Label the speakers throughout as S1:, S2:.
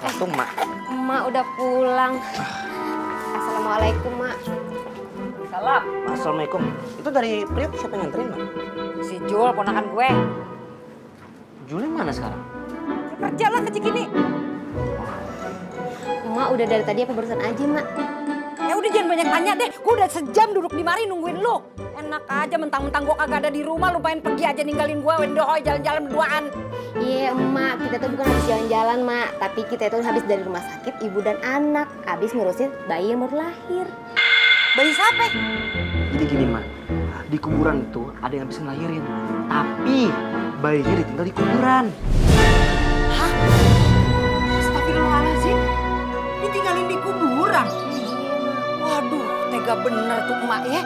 S1: Waktu Mak.
S2: Mak udah pulang. Assalamualaikum, Mak.
S3: Salam.
S1: Assalamualaikum. Itu dari Priok siapa yang nganterin, Mak?
S3: Si Jul, ponakan gue.
S1: Julnya mana sekarang?
S3: Kerja lah ke Cikini.
S2: Mak udah dari tadi apa barusan aja, Mak?
S3: Ya udah jangan banyak tanya deh. Gue udah sejam duduk di mari nungguin lu. Enak aja mentang-mentang gue kagak ada di rumah, lu pengen pergi aja ninggalin gue wendohoy jalan-jalan berduaan.
S2: Iya, Emak. Kita tuh bukan habis jalan-jalan, Mak. Tapi kita itu habis dari rumah sakit ibu dan anak. Habis ngurusin bayi yang baru lahir.
S3: Bayi siapa?
S1: Jadi gini, Mak. Di kuburan itu ada yang habis ngelahirin. Tapi bayinya ditinggal di kuburan.
S3: Hah? Astagfirullahaladzim. Ditinggalin di kuburan? Waduh, tega bener tuh emak ya.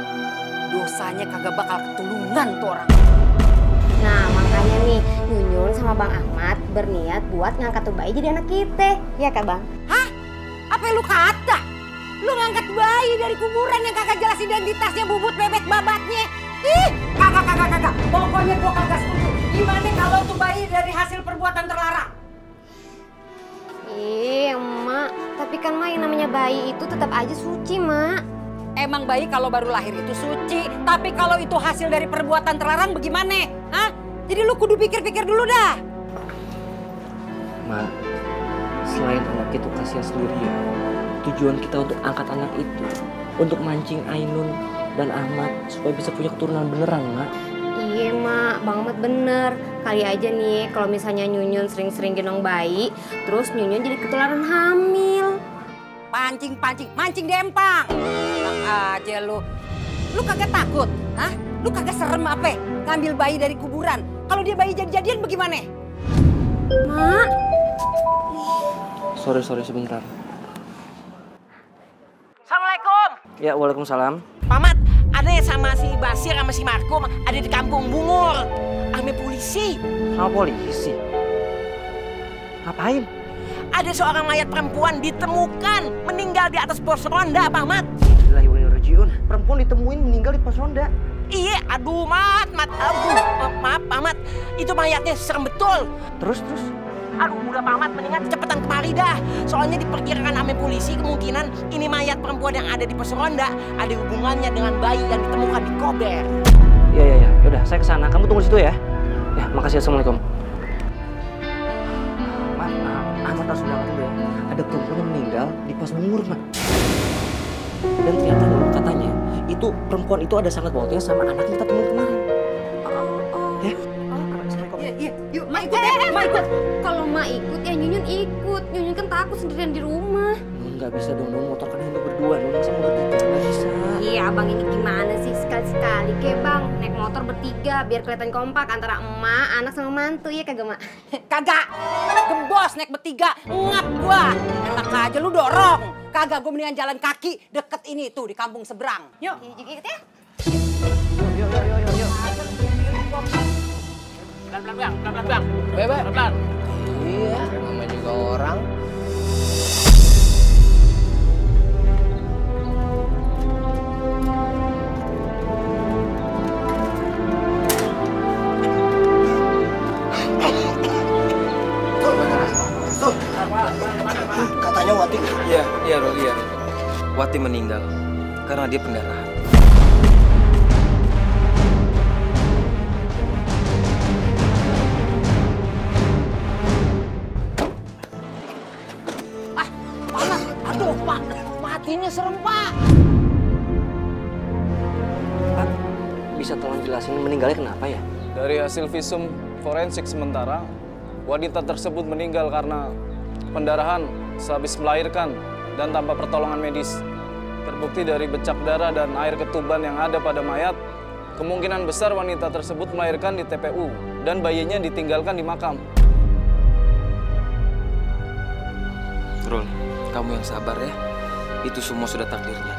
S3: Dosanya kagak bakal ketulungan tuh orang.
S2: Nah, makanya nih, Nyunyun sama Bang Ahmad berniat buat ngangkat tuh bayi jadi anak kita. Iya, Kak Bang?
S3: Hah? Apa yang lu kata? Lu ngangkat bayi dari kuburan yang kagak jelas identitasnya, bubut bebek babatnya. Ih, kagak. Pokoknya gua kagak setuju. Gimana kalau tuh bayi dari hasil perbuatan terlarang?
S2: Iya, Emak. Tapi kan, Mak, yang namanya bayi itu tetap aja suci, Mak.
S3: Emang bayi kalau baru lahir itu suci, tapi kalau itu hasil dari perbuatan terlarang bagaimana? Hah? Jadi lu kudu pikir-pikir dulu dah.
S1: Mak, selain anak itu kasihan sendiri ya, tujuan kita untuk angkat anak itu untuk mancing Ainun dan Ahmad supaya bisa punya keturunan beneran, Mak.
S2: Iya, Mak. Bang Ahmad bener. Kali aja nih kalau misalnya Nyunyun sering-sering gendong bayi, terus Nyunyun jadi ketularan hamil.
S3: Mancing dempang. Enak aja lu. Lu kagak takut? Hah? Lu kagak serem apa? Ngambil bayi dari kuburan. Kalau dia bayi jadi-jadian bagaimana?
S2: Mak.
S1: Sorry sebentar.
S4: Assalamualaikum.
S1: Ya, waalaikumsalam.
S4: Pamat, ada sama si Basir sama si Markum ada di kampung Bungur. Ame polisi.
S1: Sama polisi? Ngapain?
S4: Ada seorang mayat perempuan ditemukan meninggal di atas pos ronda, Pamat.
S1: Perempuan ditemuin meninggal di pos ronda.
S4: Iya, aduh, Mat. Maaf, Pamat. Itu mayatnya serem betul.
S1: Terus?
S4: Aduh, udah Pamat, mendingan cepetan kemari dah. Soalnya diperkirakan ame polisi kemungkinan ini mayat perempuan yang ada di pos ronda ada hubungannya dengan bayi yang ditemukan di Kober.
S1: Iya. Yaudah, saya kesana. Kamu tunggu situ ya. Ya, makasih. Assalamualaikum. Ahmad harus bilang dulu ya. Ada perempuan yang meninggal di pos Bungur, Mak. Dan ternyata dulu katanya itu perempuan itu ada sangat pautnya sama anak kita temuin kemarin. Ya.
S3: Iya. Yuk, Mak ikut deh. Mak ikut.
S2: Kalau Mak ikut, ya Nyunyun ikut. Nyunyun kan takut sendirian di rumah.
S1: Nggak bisa dong, motor kan hanya berdua. Masa mau bertiga? Nggak bisa.
S2: Iya, Abang ini gimana sih? Sekali-sekali ke Bang. Naik motor bertiga biar kelihatan kompak antara emak, anak sama mantu. Iya kagak, Mak?
S3: Kagak. Gembos naik bertiga. Ngap gua. Enak aja lu dorong. Kagak, gua mendingan jalan kaki deket ini tuh di kampung seberang. Yuk.
S2: Ikut ya.
S1: Yuk.
S4: Pelan-pelan, Bang.
S5: Bebe.
S4: Pelan-pelan.
S5: Iya, namanya juga orang.
S6: Katanya Wati.
S5: Iya, Rol, iya. Wati meninggal karena dia pendarahan.
S4: Aduh, Pak. Matinya serem, Pak.
S1: Pak, bisa tolong jelasin meninggalnya kenapa ya?
S7: Dari hasil visum forensik sementara, wanita tersebut meninggal karena pendarahan sehabis melahirkan dan tanpa pertolongan medis. Terbukti dari bercak darah dan air ketuban yang ada pada mayat, kemungkinan besar wanita tersebut melahirkan di TPU dan bayinya ditinggalkan di makam.
S5: Rol, kamu yang sabar ya. Itu semua sudah takdirnya.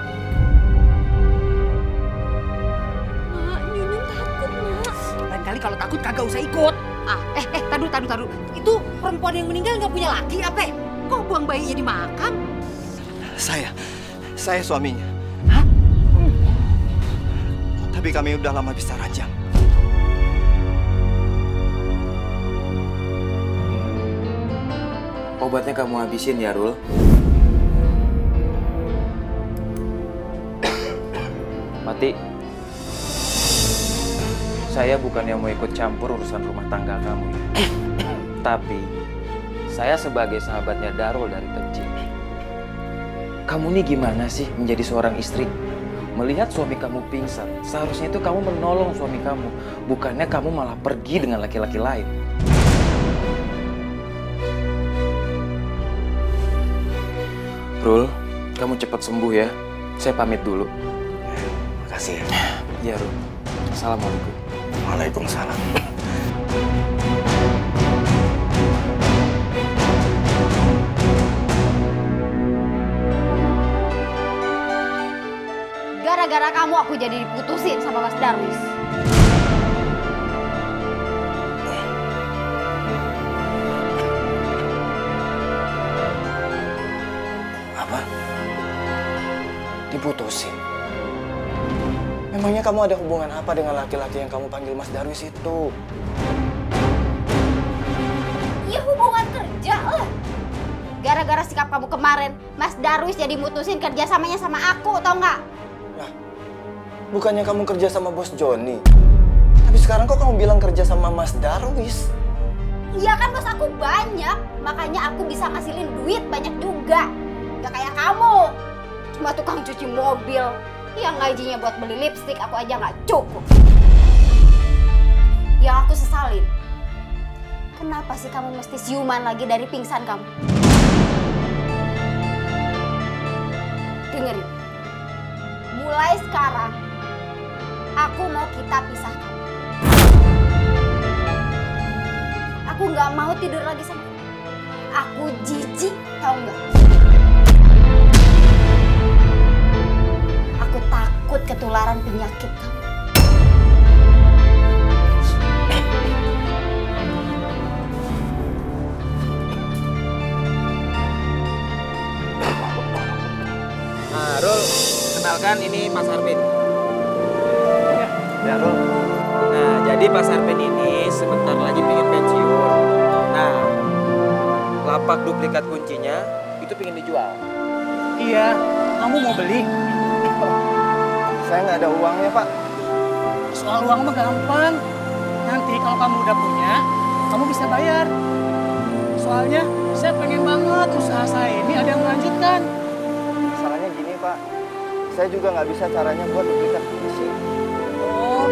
S2: Mak, Nyunyun takut, Mak.
S3: Lain kali kalau takut kagak usah ikut. Taruh. Itu perempuan yang meninggal nggak punya laki apa? Kok buang bayinya di makam?
S6: Saya suaminya.
S3: Hah?
S6: Tapi kami udah lama bisa rajang.
S5: obatnya kamu habisin ya, Rul. Mati. Saya bukannya mau ikut campur urusan rumah tangga kamu ya. Tapi, saya sebagai sahabatnya Darul dari kecil. Kamu nih gimana sih menjadi seorang istri? Melihat suami kamu pingsan, seharusnya itu kamu menolong suami kamu. Bukannya kamu malah pergi dengan laki-laki lain. Rul, kamu cepat sembuh ya. Saya pamit dulu.
S6: Makasih ya.
S5: Iya, Rul. Assalamualaikum.
S6: Waalaikumsalam.
S3: Gara-gara kamu aku jadi diputusin sama Mas Darwis.
S6: Apa? Diputusin? Memangnya kamu ada hubungan apa dengan laki-laki yang kamu panggil Mas Darwis itu?
S3: Ya hubungan kerja lah. Gara-gara sikap kamu kemarin, Mas Darwis jadi mutusin kerjasamanya sama aku, tau nggak?
S6: Lah, bukannya kamu kerja sama bos Joni? Tapi sekarang kok kamu bilang kerja sama Mas Darwis?
S3: Iya kan bos aku banyak, makanya aku bisa ngasilin duit banyak juga. Gak kayak kamu, cuma tukang cuci mobil. Yang gajinya buat beli lipstik aku aja nggak cukup. Yang aku sesalin, kenapa sih kamu mesti siuman lagi dari pingsan kamu? Dengerin, mulai sekarang aku mau kita pisahkan. Aku nggak mau tidur lagi sama kamu. Aku jijik, tau nggak? Aku takut ketularan penyakit kamu.
S5: Nah, Rul, kenalkan ini Mas Arvin.
S6: Ya, Rul.
S5: Nah, jadi Mas Arvin ini sebentar lagi pengen pensiun. Nah, lapak duplikat kuncinya itu pengen dijual.
S8: Iya, kamu mau beli?
S6: Saya nggak ada uangnya, Pak.
S8: Soal uang mah gampang. Nanti kalau kamu udah punya, kamu bisa bayar. Soalnya saya pengen banget usaha saya ini ada yang melanjutkan.
S6: Masalahnya gini, Pak. Saya juga nggak bisa caranya buat duplikat kunci.
S8: Oh,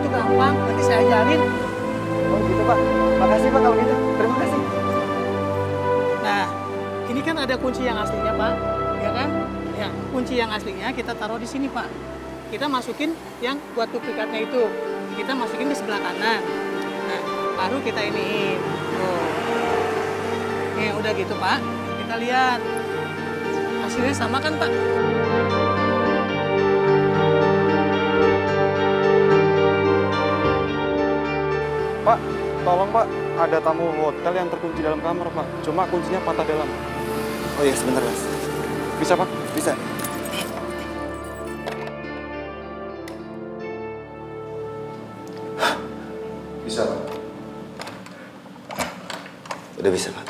S8: itu gampang. Nanti saya ajarin.
S6: Oh gitu, Pak. Makasih, Pak, kalau gitu. Terima kasih.
S8: Nah, ini kan ada kunci yang aslinya, Pak. Ya kan? Ya, kunci yang aslinya kita taruh di sini, Pak. Kita masukin yang buat duplikatnya itu. Kita masukin di sebelah kanan. Nah, baru kita iniin. Tuh. Nih, udah gitu, Pak. Kita lihat. Hasilnya sama kan, Pak?
S7: Pak, tolong Pak, ada tamu hotel yang terkunci dalam kamar Pak. Cuma kuncinya patah dalam.
S6: Oh iya, sebentar, Mas.
S7: Bisa Pak?
S6: Bisa.
S7: Bisa Pak.
S6: Udah bisa, Pak.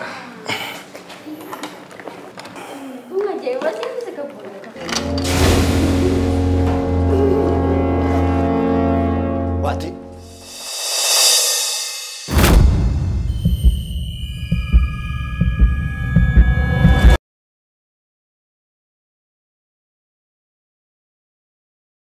S3: Gue nggak jawab sih bisa kebun.
S6: Wati,